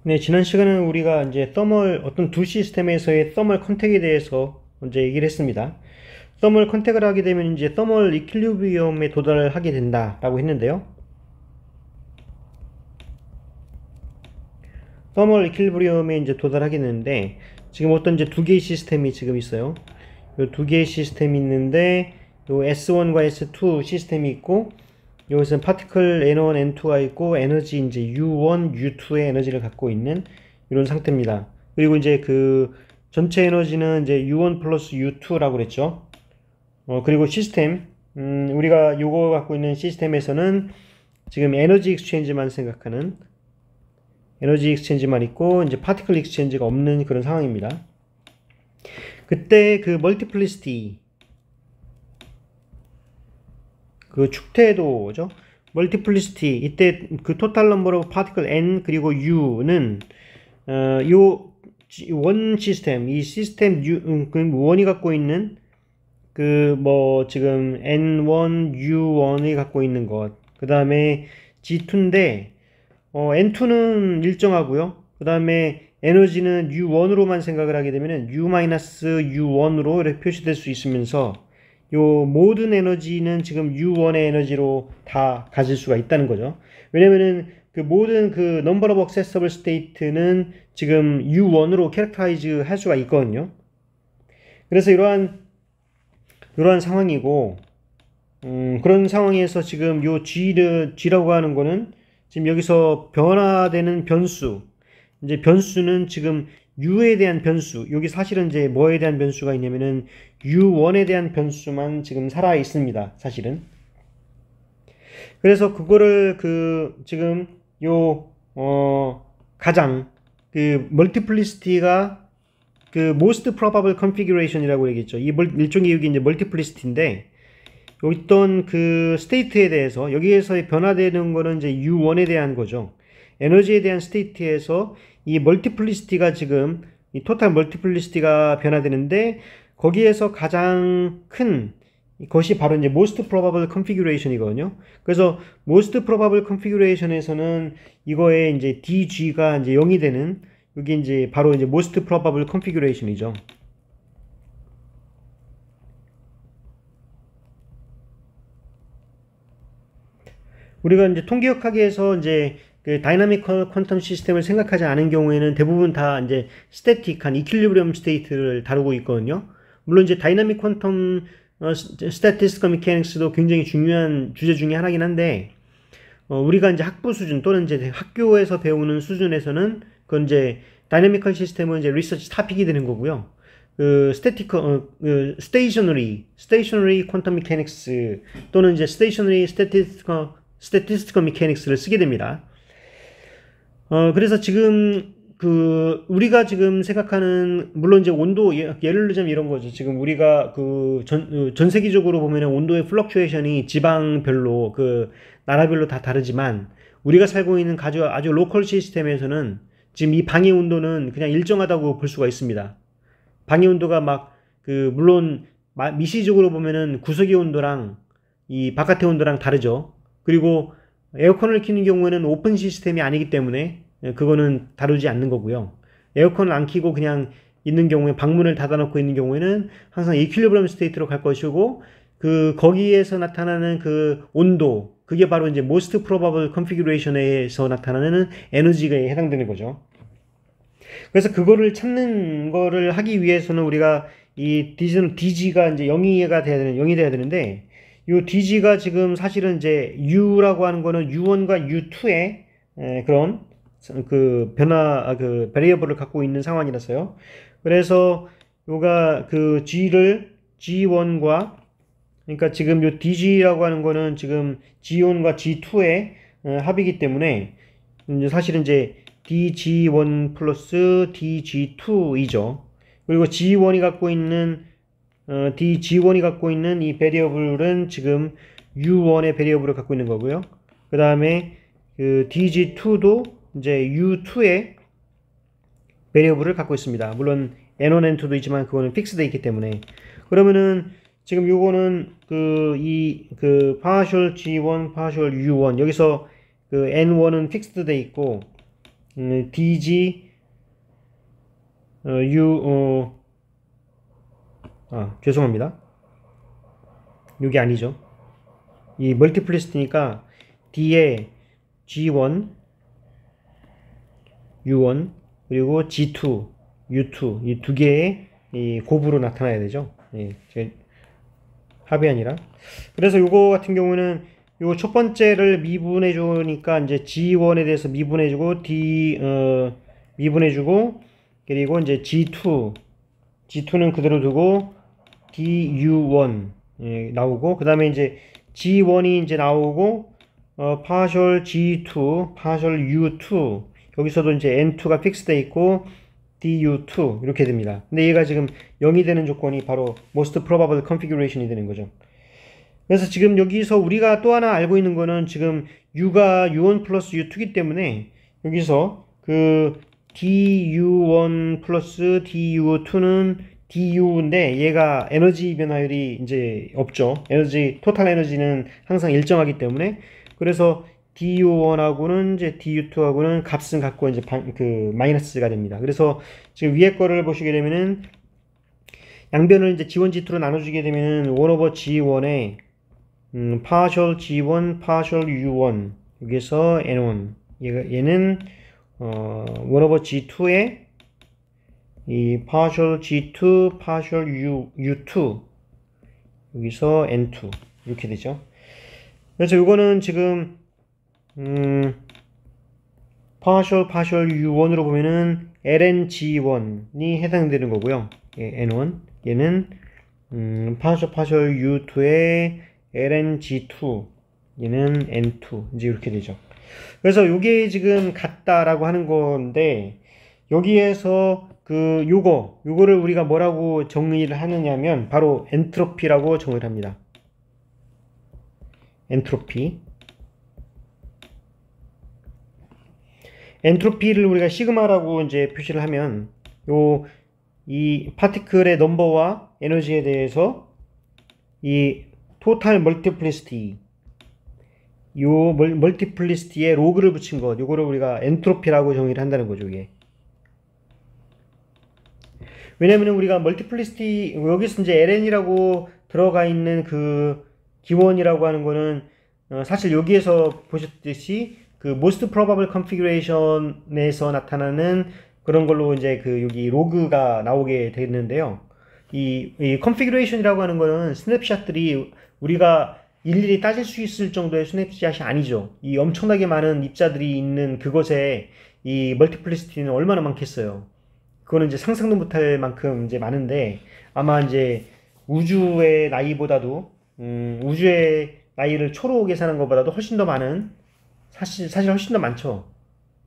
네, 지난 시간에는 우리가 이제 어떤 두 시스템에서의 서멀 컨택에 대해서 이제 얘기를 했습니다. 서멀 컨택을 하게 되면 이제 서멀 이퀄리브리엄에 도달을 하게 된다라고 했는데요. 서멀 이퀄리브리엄에 이제 도달하게 되는데, 지금 어떤 이제 두 개의 시스템이 지금 있어요. 요 두 개의 시스템이 있는데, 요 S1과 S2 시스템이 있고, 여기서는 파티클 N1, N2가 있고, 에너지 이제 U1, U2의 에너지를 갖고 있는 이런 상태입니다. 그리고 이제 그 전체 에너지는 이제 U1 플러스 U2라고 그랬죠. 그리고 시스템, 우리가 요거 갖고 있는 시스템에서는 지금 에너지 익스체인지만 생각하는 에너지 익스체인지만 있고, 이제 파티클 익스체인지가 없는 그런 상황입니다. 그때 그 멀티플리시티, 그 축태도죠. 멀티플리시티, 이때 그 토탈 넘버 오브 파티클 n 그리고 u는 요 원 시스템, 이 시스템 u 그 원이 갖고 있는 그 뭐 지금 n1 u1이 갖고 있는 것, 그 다음에 g2인데 n2는 일정하고요. 그 다음에 에너지는 u1으로만 생각을 하게 되면 u-u1으로 이렇게 표시될 수 있으면서 요 모든 에너지는 지금 U1의 에너지로 다 가질 수가 있다는 거죠. 왜냐면은 그 모든 그 number of accessible state는 지금 U1으로 캐릭터라이즈 할 수가 있거든요. 그래서 이러한 상황이고, 그런 상황에서 지금 요 G라고 하는 거는 지금 여기서 변화되는 변수, 이제 변수는 지금 U에 대한 변수, 여기 사실은 이제 뭐에 대한 변수가 있냐면은 U1에 대한 변수만 지금 살아 있습니다. 사실은. 그래서 그거를 지금 가장 멀티플리시티가 most probable configuration이라고 얘기했죠. 일종의 여기 이제 멀티플리시티인데, 여기 있던 그 스테이트에 대해서, 여기에서의 변화되는 거는 이제 U1에 대한 거죠. 에너지에 대한 스테이트에서 이 멀티플리시티가 지금 이 토탈 멀티플리시티가 변화되는데, 거기에서 가장 큰 것이 바로 이제 most probable configuration이거든요. 그래서 most probable configuration에서는 이거에 이제 DG가 이제 0이 되는, 이게 이제 바로 이제 most probable configuration이죠. 우리가 이제 통계역학에서 이제 그 다이나믹 퀀텀 시스템을 생각하지 않은 경우에는 대부분 다 이제 스태틱한 이퀄리브리엄 스테이트를 다루고 있거든요. 물론 이제 다이나믹 퀀텀 스태티스티컬 메카닉스도 굉장히 중요한 주제 중에 하나긴 한데, 우리가 이제 학부 수준 또는 이제 학교에서 배우는 수준에서는 그건 이제 다이나미컬 시스템은 이제 리서치 토픽이 되는 거고요. 스테이셔너리 퀀텀 메카닉스 또는 이제 스테이셔너리 스태티스티컬 메카닉스를 쓰게 됩니다. 그래서 지금 우리가 지금 생각하는, 물론 이제 온도, 예를 들자면 이런 거죠. 지금 우리가 전 세계적으로 보면은 온도의 플럭추에이션이 지방별로, 나라별로 다 다르지만, 우리가 살고 있는 아주 로컬 시스템에서는 지금 이 방의 온도는 그냥 일정하다고 볼 수가 있습니다. 방의 온도가 물론 미시적으로 보면은 구석의 온도랑 이 바깥의 온도랑 다르죠. 그리고 에어컨을 켜는 경우에는 오픈 시스템이 아니기 때문에 그거는 다루지 않는 거고요. 에어컨을 안 켜고 그냥 있는 경우에, 방문을 닫아놓고 있는 경우에는 항상 이퀄리브리엄 스테이트로 갈 것이고, 거기에서 나타나는 그 온도, 그게 바로 이제 most probable configuration에서 나타나는 에너지에 해당되는 거죠. 그래서 그거를 찾는 거를 하기 위해서는 우리가 이 DG가 이제 0이 돼야 되는데, 이 DG가 지금 사실은 이제 U라고 하는 거는 U1과 U2의 그런 베리어블을 갖고 있는 상황이라서요. 그래서 요가 G1과, 그러니까 지금 요 DG라고 하는 거는 지금 G1과 G2의 합이기 때문에 이제 사실은 이제 DG1 플러스 DG2이죠. 그리고 G1이 갖고 있는 이 베리어블은 지금 U1의 베리어블을 갖고 있는 거고요. 그 다음에 DG2도 이제 U2의 베리어블을 갖고 있습니다. 물론 N1, N2도 있지만 그거는 픽스되어 있기 때문에. 그러면은 지금 요거는 partial G1, partial U1, 여기서 N1은 픽스되어 있고, dg u 죄송합니다. 이게 아니죠. 이 멀티플리시티니까 d에 g1 u1 그리고 g2 u2 이 두 개의 이 곱으로 나타나야 되죠. 합이 아니라. 그래서 요거 같은 경우는 요 첫 번째를 미분해 주니까 이제 G1에 대해서 미분해 주고 미분해 주고 그리고 이제 G2는 그대로 두고 DU1 나오고 그다음에 이제 G1이 이제 나오고 partial G2, partial U2 여기서도 이제 N2가 픽스돼 있고 DU2 이렇게 됩니다. 근데 얘가 지금 0이 되는 조건이 바로 most probable configuration이 되는 거죠. 그래서 지금 여기서 우리가 또 하나 알고 있는 거는 지금 U가 U1 플러스 U2이기 때문에 여기서 그 DU1 플러스 DU2는 DU인데 얘가 에너지 변화율이 이제 없죠. 토탈 에너지는 항상 일정하기 때문에 그래서 DU1하고는 이제 DU2하고는 값은 같고 이제 마이너스가 됩니다. 그래서 지금 위에 거를 보시게 되면은 양변을 이제 G1, G2로 나눠주게 되면은 1 over G1에 partial G1, partial U1 여기서 N1 얘는 1 over G2에 이 partial G2, partial U2 여기서 N2 이렇게 되죠. 그래서 이거는 지금 partial U1으로 보면은 LNG1이 해당되는 거고요. N1 얘는 partial U2의 LNG2 얘는 N2 이제 이렇게 되죠. 그래서 요게 지금 같다라고 하는 건데 여기에서 요거를 우리가 뭐라고 정의를 하느냐면 바로 엔트로피라고 정의를 합니다. 엔트로피를 우리가 시그마라고 이제 표시를 하면 이 파티클의 넘버와 에너지에 대해서 이 토탈 멀티플리시티 요 멀티플리시티에 로그를 붙인 것 요거를 우리가 엔트로피라고 정의를 한다는 거죠. 이게 왜냐면 우리가 멀티플리시티 여기서 이제 ln이라고 들어가 있는 그 기원이라고 하는 거는 사실 여기에서 보셨듯이 그 most probable configuration에서 나타나는 그런 걸로 이제 여기 로그가 나오게 되는데요. 이 configuration이라고 하는 거는 스냅샷들이 우리가 일일이 따질 수 있을 정도의 스냅샷이 아니죠. 이 엄청나게 많은 입자들이 있는 그것에 이 멀티플리시티는 얼마나 많겠어요. 그거는 이제 상상도 못할 만큼 이제 많은데 아마 이제 우주의 나이보다도 우주의 나이를 초로 계산한 것보다도 훨씬 더 많은 사실 훨씬 더 많죠.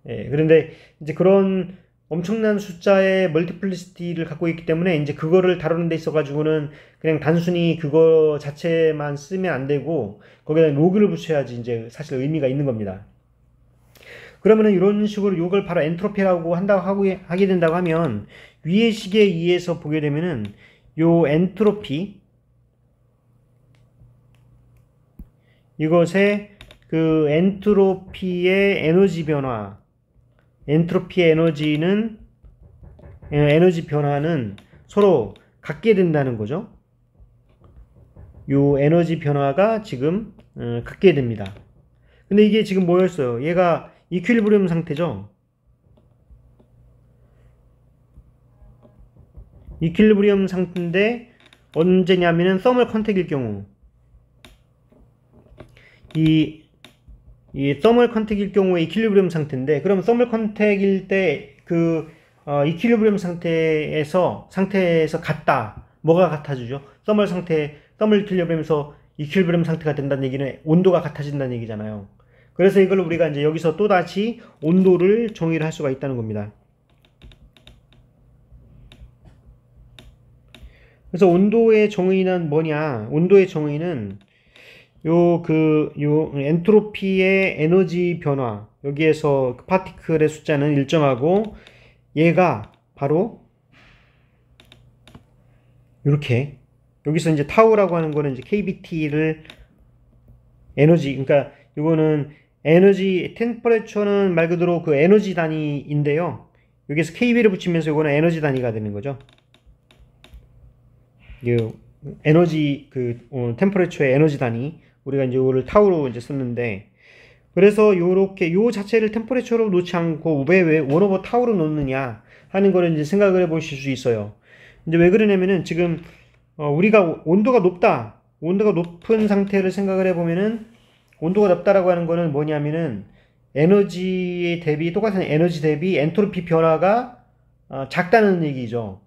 그런데 이제 그런 엄청난 숫자의 멀티플리시티를 갖고 있기 때문에 이제 그거를 다루는 데 있어 가지고는 그냥 단순히 그거 자체만 쓰면 안 되고 거기다 로그를 붙여야지 이제 사실 의미가 있는 겁니다. 그러면은 이런 식으로 이걸 바로 엔트로피라고 하게 된다고 하면 위의 식에 의해서 보게 되면은 요 엔트로피 이것의 엔트로피의 에너지 변화 엔트로피의 에너지 변화는 서로 같게 된다는 거죠. 요 에너지 변화가 지금 같게 됩니다. 근데 이게 지금 뭐였어요? 얘가 이퀄리브리엄 상태죠. 이퀄리브리엄 상태인데 언제냐면은 서멀 컨택일 경우 이 서멀 컨택일 경우에 이퀄리브리엄 상태인데 그럼 서멀 컨택일 때 이퀄리브리엄 상태에서 같다. 뭐가 같아지죠? 서멀 이퀄리브리엄에서 이퀄리브리엄 상태가 된다는 얘기는 온도가 같아진다는 얘기잖아요. 그래서 이걸 우리가 이제 여기서 또다시 온도를 정의를 할 수가 있다는 겁니다. 그래서 온도의 정의는 뭐냐? 온도의 정의는 요 엔트로피의 에너지 변화 여기에서 파티클의 숫자는 일정하고 얘가 바로 이렇게 여기서 이제 타우라고 하는 거는 이제 KBT를 에너지 그러니까 이거는 에너지 템퍼레처는 말 그대로 그 에너지 단위인데요. 여기서 KB를 붙이면서 이거는 에너지 단위가 되는 거죠. 이 에너지 템퍼레처의 에너지 단위 우리가 이제 이거를 타우로 이제 썼는데 그래서 요렇게 요 자체를 템퍼레처로 놓지 않고 왜 원오버 타우로 놓느냐 하는 거를 이제 생각을 해 보실 수 있어요. 이제 왜 그러냐면은 지금 우리가 온도가 높다. 온도가 높은 상태를 생각을 해 보면은 온도가 높다라고 하는 거는 뭐냐면은 에너지 대비 똑같은 에너지 대비 엔트로피 변화가 작다는 얘기죠.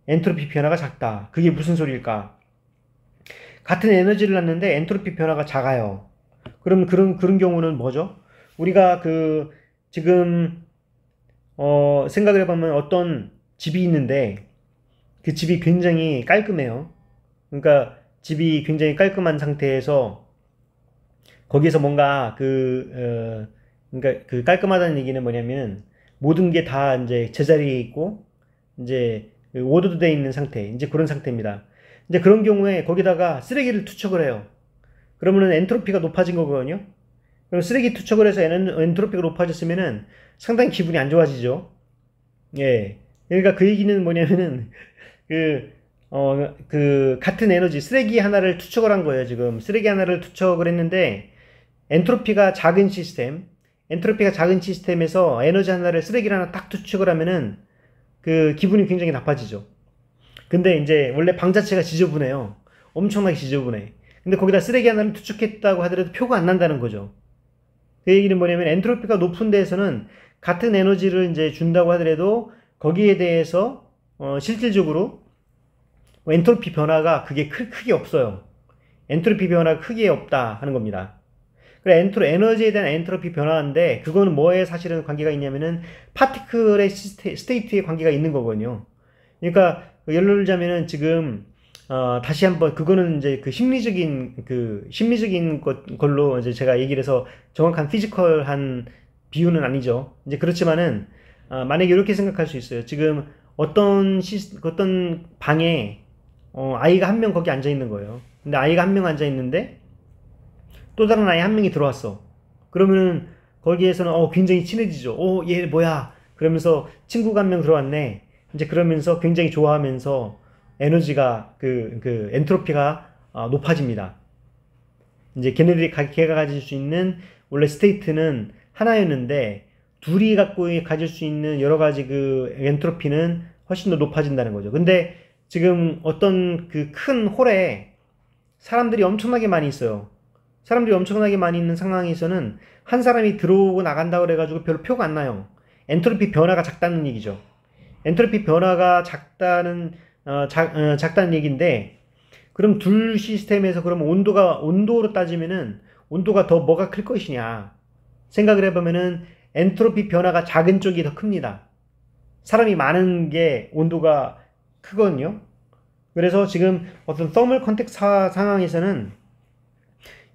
엔트로피 변화가 작다. 그게 무슨 소리일까? 같은 에너지를 놨는데 엔트로피 변화가 작아요. 그럼 그런 경우는 뭐죠? 우리가 지금 생각을 해보면 어떤 집이 있는데 그 집이 굉장히 깔끔해요. 그러니까 집이 굉장히 깔끔한 상태에서 거기서 뭔가 그러니까 그 깔끔하다는 얘기는 뭐냐면 모든 게 다 이제 제자리에 있고 이제 오도돼 있는 상태, 이제 그런 상태입니다. 이제 그런 경우에 거기다가 쓰레기를 투척을 해요. 그러면은 엔트로피가 높아진 거거든요. 그럼 쓰레기 투척을 해서 엔트로피가 높아졌으면은 상당히 기분이 안 좋아지죠. 예. 그러니까 그 얘기는 뭐냐면은 같은 에너지, 쓰레기 하나를 투척을 한 거예요, 지금. 쓰레기 하나를 투척을 했는데, 엔트로피가 작은 시스템에서 에너지 하나를, 쓰레기를 하나 딱 투척을 하면은, 기분이 굉장히 나빠지죠. 근데 이제, 원래 방 자체가 지저분해요. 엄청나게 지저분해. 근데 거기다 쓰레기 하나를 투척했다고 하더라도 표가 안 난다는 거죠. 그 얘기는 뭐냐면, 엔트로피가 높은 데에서는 같은 에너지를 이제 준다고 하더라도, 거기에 대해서, 실질적으로, 엔트로피 변화가 그게 크게 없어요. 엔트로피 변화가 크게 없다 하는 겁니다. 그래, 에너지에 대한 엔트로피 변화인데, 그거는 뭐에 사실은 관계가 있냐면은, 파티클의 스테이트에 관계가 있는 거거든요. 그러니까, 예를 들자면은 지금, 다시 한번, 그거는 이제 심리적인 걸로 이제 제가 얘기를 해서 정확한 피지컬한 비유는 아니죠. 이제 그렇지만은, 만약에 이렇게 생각할 수 있어요. 지금 어떤 방에, 아이가 한 명 거기 앉아 있는 거예요. 근데 아이가 한 명 앉아 있는데 또 다른 아이 한 명이 들어왔어. 그러면은 거기에서는 굉장히 친해지죠. 얘 뭐야? 그러면서 친구가 한 명 들어왔네. 이제 그러면서 굉장히 좋아하면서 에너지가 엔트로피가 높아집니다. 이제 걔가 가질 수 있는 원래 스테이트는 하나였는데 둘이 가질 수 있는 여러 가지 엔트로피는 훨씬 더 높아진다는 거죠. 근데 지금 어떤 큰 홀에 사람들이 엄청나게 많이 있어요. 사람들이 엄청나게 많이 있는 상황에서는 한 사람이 들어오고 나간다고 그래가지고 별로 표가 안 나요. 엔트로피 변화가 작다는 얘기죠. 엔트로피 변화가 작다는 얘기인데, 그럼 둘 시스템에서 그러면 온도로 따지면은 온도가 더 뭐가 클 것이냐. 생각을 해보면은 엔트로피 변화가 작은 쪽이 더 큽니다. 사람이 많은 게 온도가 크거든요. 그래서 지금 어떤 서멀 컨택 상황에서는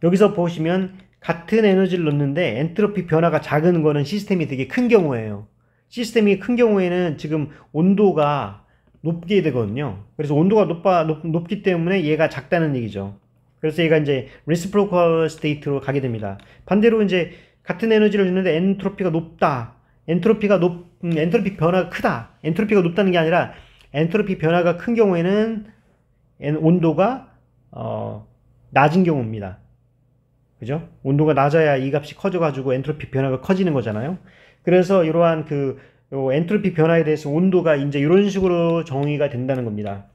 여기서 보시면 같은 에너지를 넣는데 엔트로피 변화가 작은 거는 시스템이 되게 큰 경우예요. 시스템이 큰 경우에는 지금 온도가 높게 되거든요. 그래서 온도가 높기 때문에 얘가 작다는 얘기죠. 그래서 얘가 이제 reciprocal state로 가게 됩니다. 반대로 이제 같은 에너지를 줬는데 엔트로피가 높다. 엔트로피 변화가 크다. 엔트로피가 높다는 게 아니라 엔트로피 변화가 큰 경우에는 온도가 낮은 경우입니다. 그죠? 온도가 낮아야 이 값이 커져가지고 엔트로피 변화가 커지는 거잖아요. 그래서 이러한 엔트로피 변화에 대해서 온도가 이제 이런 식으로 정의가 된다는 겁니다.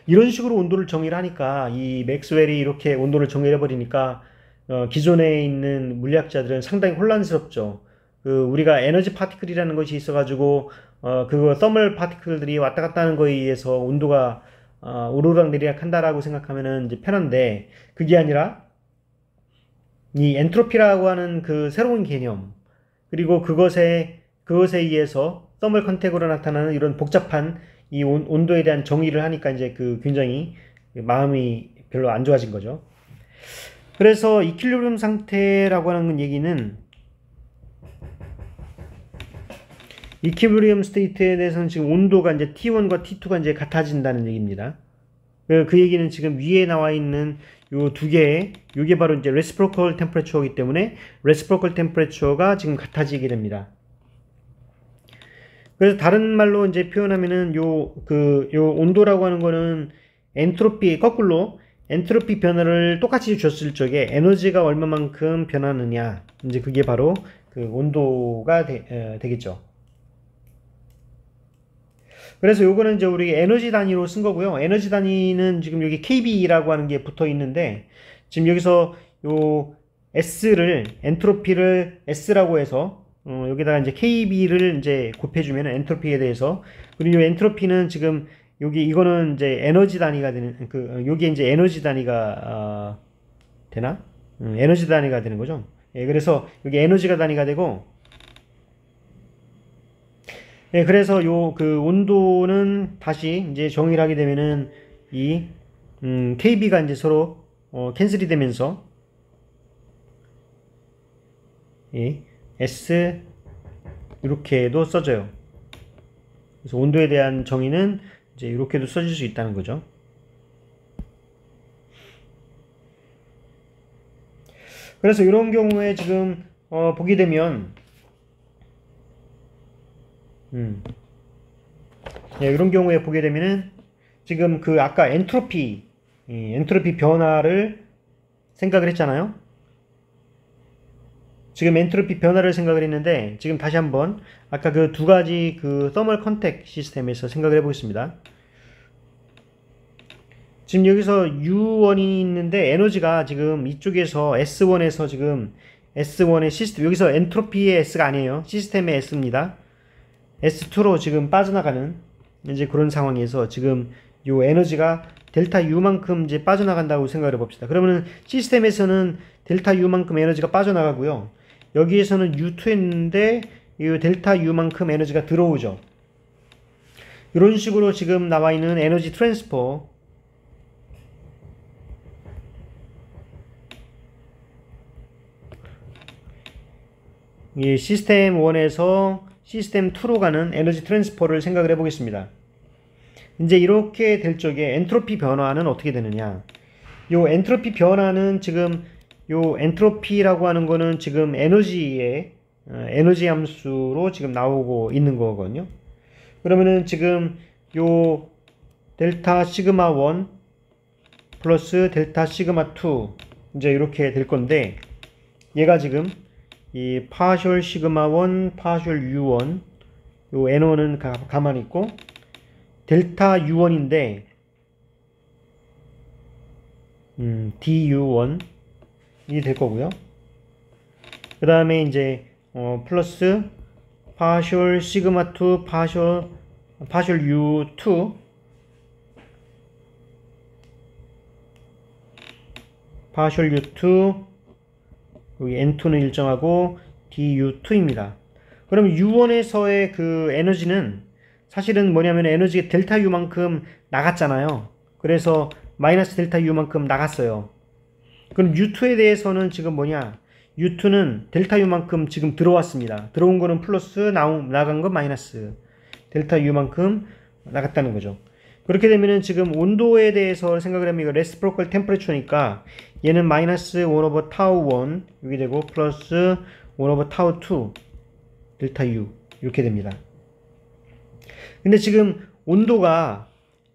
이런 식으로 온도를 정의를 하니까 이 맥스웰이 이렇게 온도를 정의를 해버리니까 기존에 있는 물리학자들은 상당히 혼란스럽죠. 우리가 에너지 파티클이라는 것이 있어가지고 서멀 파티클들이 왔다 갔다 하는 거에 의해서 온도가 오르락 내리락 한다라고 생각하면은 이제 편한데 그게 아니라 이 엔트로피라고 하는 새로운 개념 그리고 그것에 의해서 서멀 컨택으로 나타나는 이런 복잡한 이 온도에 대한 정의를 하니까 이제 굉장히 마음이 별로 안 좋아진 거죠. 그래서 이퀄리브리엄 상태라고 하는 얘기는 이퀄리브리엄 스테이트에 대해서는 지금 온도가 이제 T1과 T2가 이제 같아진다는 얘기입니다. 그 얘기는 지금 위에 나와 있는 요 두 개의, 요게 바로 이제 reciprocal temperature이기 때문에 reciprocal temperature가 지금 같아지게 됩니다. 그래서 다른 말로 이제 표현하면은 요 온도라고 하는 거는 엔트로피, 거꾸로 엔트로피 변화를 똑같이 줬을 적에 에너지가 얼마만큼 변하느냐, 이제 그게 바로 그 온도가 되겠죠. 그래서 요거는 이제 우리 에너지 단위로 쓴 거고요. 에너지 단위는 지금 여기 kB라고 하는 게 붙어 있는데, 지금 여기서 요 S를, 엔트로피를 S라고 해서 여기다가 이제 kB를 이제 곱해주면 엔트로피에 대해서, 그리고 이 엔트로피는 지금 여기 이거는 이제 에너지 단위가 되는, 여기 이제 에너지 단위가 되나? 에너지 단위가 되는 거죠. 예, 그래서 여기 에너지가 단위가 되고, 예, 그래서 그 온도는 다시 이제 정의를 하게 되면은 이 kB가 이제 서로 캔슬이 되면서 이 S 이렇게도 써져요. 그래서 온도에 대한 정의는 이제 이렇게도 써질 수 있다는 거죠. 그래서 이런 경우에 지금 보게 되면 예, 이런 경우에 보게 되면은 지금 그 아까 엔트로피 변화를 생각을 했잖아요. 지금 엔트로피 변화를 생각을 했는데, 지금 다시 한번 아까 그 두 가지 그 서멀 컨택 시스템에서 생각을 해보겠습니다. 지금 여기서 U1이 있는데 에너지가 지금 이쪽에서 S1에서 지금 S1의 시스템, 여기서 엔트로피의 S가 아니에요. 시스템의 S입니다. S2로 지금 빠져나가는 이제 그런 상황에서 지금 요 에너지가 델타 U만큼 이제 빠져나간다고 생각을 해봅시다. 그러면은 시스템에서는 델타 U만큼 에너지가 빠져나가고요. 여기에서는 U2였는데 이 델타 U만큼 에너지가 들어오죠. 이런 식으로 지금 나와 있는 에너지 트랜스퍼, 이 시스템 1에서 시스템 2로 가는 에너지 트랜스퍼를 생각을 해보겠습니다. 이제 이렇게 될 적에 엔트로피 변화는 어떻게 되느냐. 요 엔트로피 변화는 지금 요 엔트로피라고 하는 거는 지금 에너지의 에너지 함수로 지금 나오고 있는 거거든요. 그러면은 지금 요 델타 시그마 1 플러스 델타 시그마 2 이제 이렇게 될 건데, 얘가 지금 이 파셜 시그마 1, 파셜 U1, 요 N1은 가만히 있고 델타 U1인데 DU1이 될 거고요. 그 다음에 이제 플러스 파셜 시그마 2, 파셜 U2, 파셜 U2, 여기 N2는 일정하고 DU2입니다. 그럼 U1에서의 그 에너지는 사실은 뭐냐면 에너지가 델타 U만큼 나갔잖아요. 그래서 마이너스 델타 U만큼 나갔어요. 그럼 U2에 대해서는 지금 뭐냐? U2는 델타 U만큼 지금 들어왔습니다. 들어온 거는 플러스, 나간 건 마이너스. 델타 U만큼 나갔다는 거죠. 그렇게 되면은 지금 온도에 대해서 생각을 하면 이거 reciprocal temperature니까 얘는 마이너스 1 over 타우 1 이렇게 되고 플러스 1 over 타우 2 델타 U 이렇게 됩니다. 근데 지금 온도가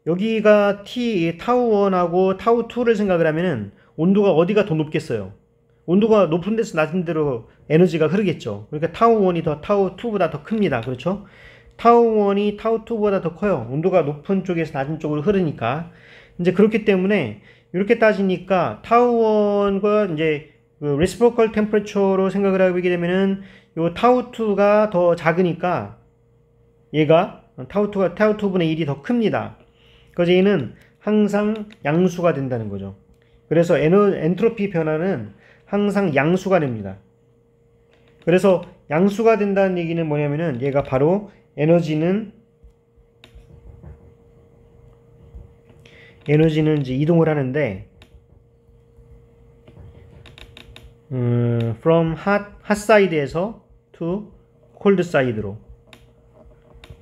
여기가 타우 1하고 타우 2를 생각을 하면은 온도가 어디가 더 높겠어요? 온도가 높은 데서 낮은 데로 에너지가 흐르겠죠. 그러니까 타우 1이 더 타우 2보다 더 큽니다. 그렇죠? 타우 1이 타우 2보다 더 커요. 온도가 높은 쪽에서 낮은 쪽으로 흐르니까. 이제 그렇기 때문에 이렇게 따지니까 타우 1과 이제 그 reciprocal temperature로 생각을 하게 되면은 요 타우 2가 더 작으니까 얘가 타우 2분의 1이 더 큽니다. 그래서 얘는 항상 양수가 된다는 거죠. 그래서 엔트로피 변화는 항상 양수가 됩니다. 그래서 양수가 된다는 얘기는 뭐냐면은 얘가 바로 에너지는 이제 이동을 하는데 from hot side에서 to cold side로,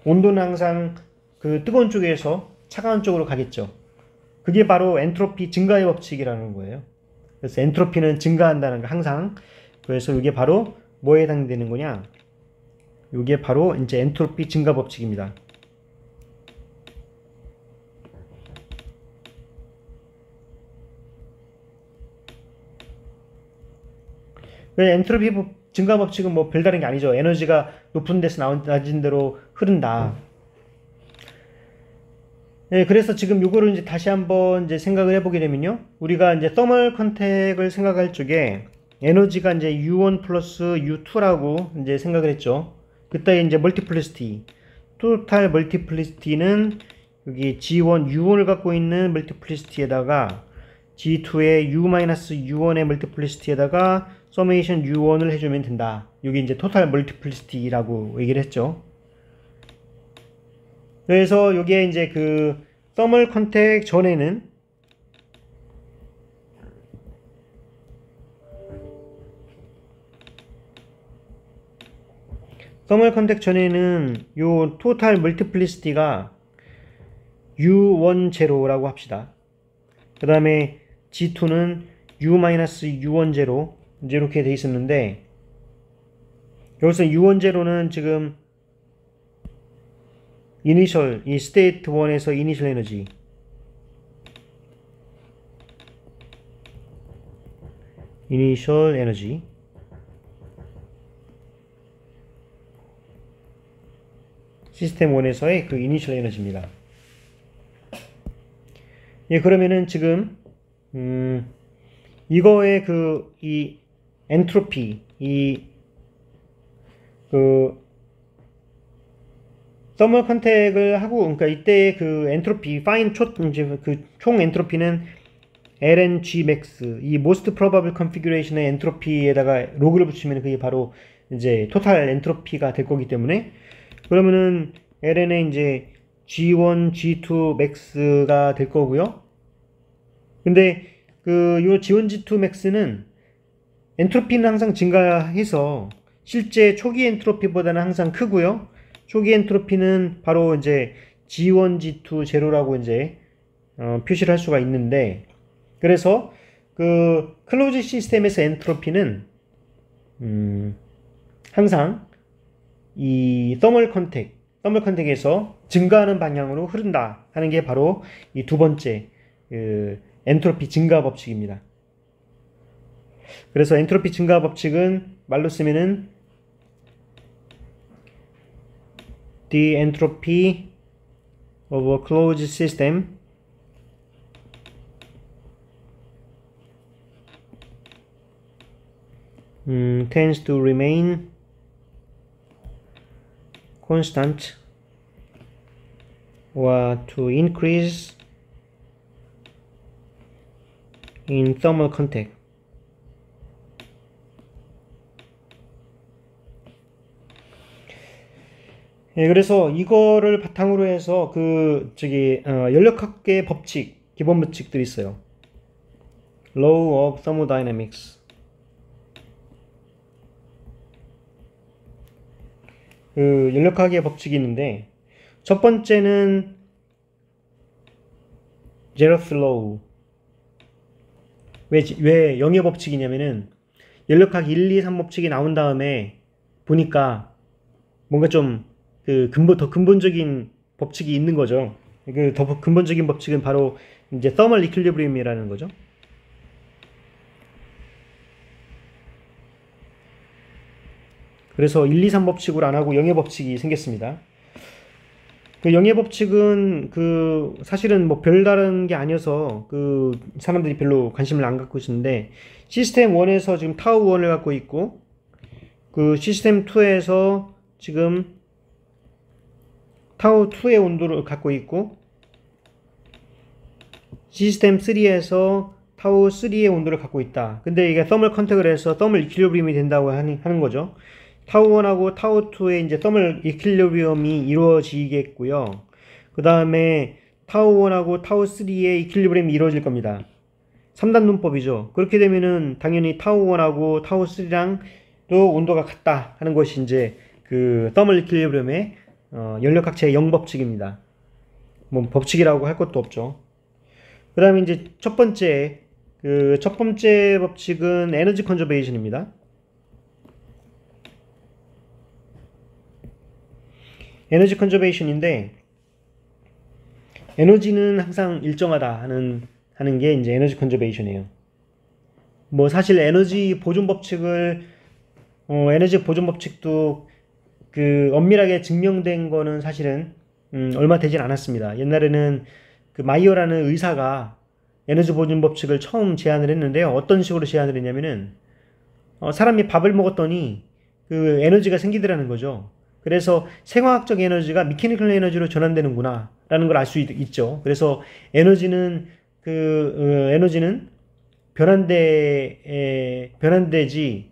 온도는 항상 그 뜨거운 쪽에서 차가운 쪽으로 가겠죠. 그게 바로 엔트로피 증가의 법칙이라는 거예요. 그래서 엔트로피는 증가한다는 거 항상. 그래서 이게 바로 뭐에 해당되는 거냐? 이게 바로 이제 엔트로피 증가 법칙입니다. 엔트로피 증가 법칙은 뭐 별다른 게 아니죠. 에너지가 높은 데서 낮은 데로 흐른다. 네, 그래서 지금 요거를 이제 다시 한번 이제 생각을 해보게 되면요. 우리가 이제 서멀 컨택을 생각할 적에 에너지가 이제 U1 플러스 U2라고 이제 생각을 했죠. 그때 이제 멀티플리시티, 토탈 멀티플리시티는 여기 G1, U1을 갖고 있는 멀티플리시티에다가 G2의 U-U1의 멀티플리시티에다가 서메이션 U1을 해주면 된다. 여기 이제 토탈 멀티플리시티라고 얘기를 했죠. 그래서 여기에 이제 그 서멀 컨택 전에는 요 토탈 멀티플리시티가 U1 제로라고 합시다. 그 다음에 G2는 U-U1 제로 이제 이렇게 돼 있었는데, 여기서 U1 제로는 지금 이니셜, 이 스테이트 1에서 이니셜 에너지 시스템 1에서의 그 이니셜 에너지입니다. 예, 그러면은 지금 이거의 그 이 엔트로피, 서멀 컨택을 하고, 그러니까 이때 그 엔트로피, 이제 그 총 엔트로피는 LNG max, 이 most probable configuration의 엔트로피에다가 로그를 붙이면 그게 바로 이제 토탈 엔트로피가 될 거기 때문에, 그러면은 LN의 이제 G1, G2 max가 될 거고요. 근데 그 요 G1, G2 max는 엔트로피는 항상 증가해서 실제 초기 엔트로피보다는 항상 크고요. 초기 엔트로피는 바로 이제 G1, G2 제로라고 이제 표시를 할 수가 있는데, 그래서 그 클로즈 시스템에서 엔트로피는 항상 이 서멀 컨택에서 증가하는 방향으로 흐른다 하는 게 바로 이 두 번째 그 엔트로피 증가 법칙입니다. 그래서 엔트로피 증가 법칙은 말로 쓰면은 the entropy of a closed system tends to remain constant or to increase in thermal contact. 예, 그래서 이거를 바탕으로 해서 그 연력학계 법칙, 기본 법칙들이 있어요. Law of Thermodynamics. 그 연력학의 법칙이 있는데, 첫 번째는 제로스 로우. 왜 영의 법칙이냐면은 연력학 1, 2, 3 법칙이 나온 다음에 보니까 뭔가 좀 더 근본적인 법칙이 있는 거죠. 그 더 근본적인 법칙은 바로 이제 thermal equilibrium이라는 거죠. 그래서 1, 2, 3 법칙으로 안 하고 영의 법칙이 생겼습니다. 그 영의 법칙은 사실은 뭐 별다른 게 아니어서 사람들이 별로 관심을 안 갖고 있는데, 시스템 1에서 지금 타우 1을 갖고 있고, 시스템 2에서 지금 타우 2의 온도를 갖고 있고, 시스템 3에서 타우 3의 온도를 갖고 있다. 근데 이게 서멀 컨택을 해서 서멀 이퀄리브리움이 된다고 하는 거죠. 타우 1하고 타우 2의 이제 서멀 이퀄리브리움이 이루어지겠고요. 그 다음에 타우 1하고 타우 3의 이퀄리브리움이 이루어질 겁니다. 3단 논법이죠. 그렇게 되면은 당연히 타우 1하고 타우 3랑 또 온도가 같다 하는 것이 이제 서멀 이퀄리브리움의 연력학체의 영법칙입니다. 뭐 법칙이라고 할 것도 없죠. 그 다음에 이제 첫 번째 법칙은 에너지 컨저베이션입니다. 에너지 컨저베이션인데, 에너지는 항상 일정하다 하는 게 이제 에너지 컨저베이션이에요. 뭐 사실 에너지 보존 법칙도 그 엄밀하게 증명된 거는 사실은 얼마 되진 않았습니다. 옛날에는 그 마이어라는 의사가 에너지 보존 법칙을 처음 제안을 했는데요. 어떤 식으로 제안을 했냐면은 사람이 밥을 먹었더니 그 에너지가 생기더라는 거죠. 그래서 생화학적 에너지가 미케니컬 에너지로 전환되는구나 라는 걸 알 수 있죠. 그래서 에너지는 변환되지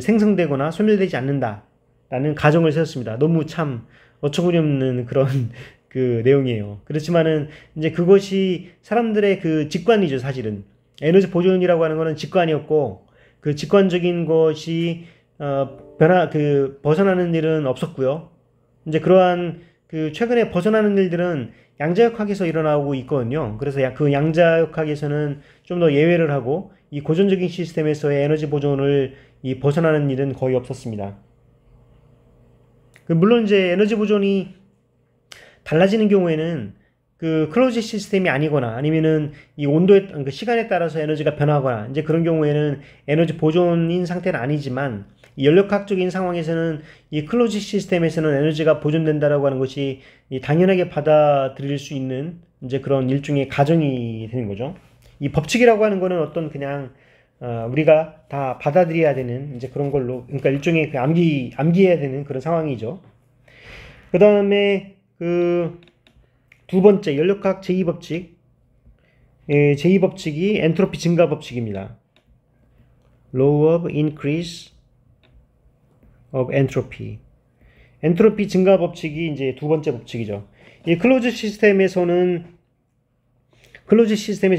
생성되거나 소멸되지 않는다라는 가정을 세웠습니다. 너무 참 어처구니없는 그런 그 내용이에요. 그렇지만은 이제 그것이 사람들의 그 직관이죠, 사실은. 에너지 보존이라고 하는 거는 직관이었고, 그 직관적인 것이 벗어나는 일은 없었고요. 이제 그러한 그 최근에 벗어나는 일들은 양자역학에서 일어나고 있거든요. 그래서 그 양자역학에서는 좀 더 예외를 하고 이 고전적인 시스템에서의 에너지 보존을 벗어나는 일은 거의 없었습니다. 물론 이제 에너지 보존이 달라지는 경우에는 그 클로즈 시스템이 아니거나 아니면은 이 온도에 그 시간에 따라서 에너지가 변하거나 이제 그런 경우에는 에너지 보존인 상태는 아니지만 이 연력학적인 상황에서는 이 클로즈 시스템에서는 에너지가 보존된다라고 하는 것이 당연하게 받아들일 수 있는 이제 그런 일종의 가정이 되는 거죠. 이 법칙이라고 하는 거는 어떤 그냥 우리가 다 받아들여야 되는 이제 그런 걸로, 그러니까 일종의 그 암기해야 되는 그런 상황이죠. 그 다음에 그 두 번째 연력학 제2법칙, 제2법칙이 엔트로피 증가 법칙입니다. Law of Increase of Entropy. 엔트로피 증가 법칙이 이제 두 번째 법칙이죠. 이 클로즈 시스템에서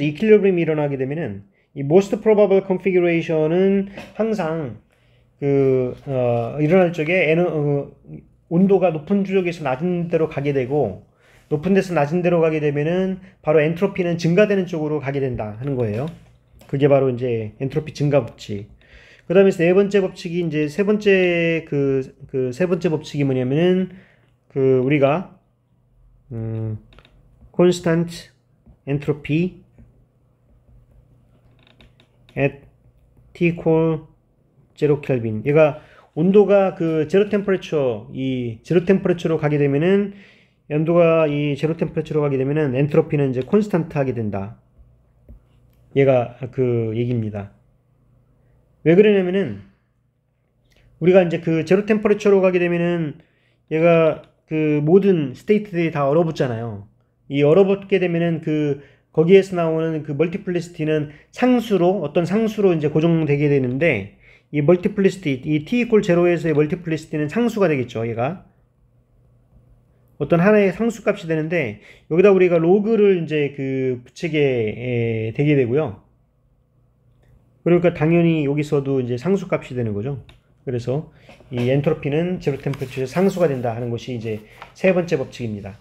이퀄리브리엄이 일어나게 되면은 이 most probable configuration은 항상 일어날 적에 온도가 높은 지역에서 낮은 데로 가게 되고, 높은 데서 낮은 데로 가게 되면은 바로 엔트로피는 증가되는 쪽으로 가게 된다 하는 거예요. 그게 바로 이제 엔트로피 증가 법칙. 그 다음에 세 번째 법칙이 이제 세 번째 법칙이 뭐냐면은 우리가 constant entropy at T equal 0 켈빈. 얘가 온도가 제로 템퍼레처로 가게 되면은 온도가 이 제로 템퍼레처로 가게 되면은 엔트로피는 이제 콘스탄트 하게 된다. 얘가 그 얘기입니다. 왜 그러냐면은 우리가 이제 제로 템퍼레처로 가게 되면은 얘가 모든 스테이트들이 다 얼어붙잖아요. 이 얼어붙게 되면은 거기에서 나오는 멀티플리시티는 어떤 상수로 이제 고정되게 되는데, 이 멀티플리시티, 이 t equal 0에서의 멀티플리시티는 상수가 되겠죠. 얘가 어떤 하나의 상수값이 되는데, 여기다 우리가 로그를 이제 붙이게 되게 되고요. 그러니까 당연히 여기서도 이제 상수값이 되는 거죠. 그래서 이 엔트로피는 제로 템퍼레처에서 상수가 된다 하는 것이 이제 세 번째 법칙입니다.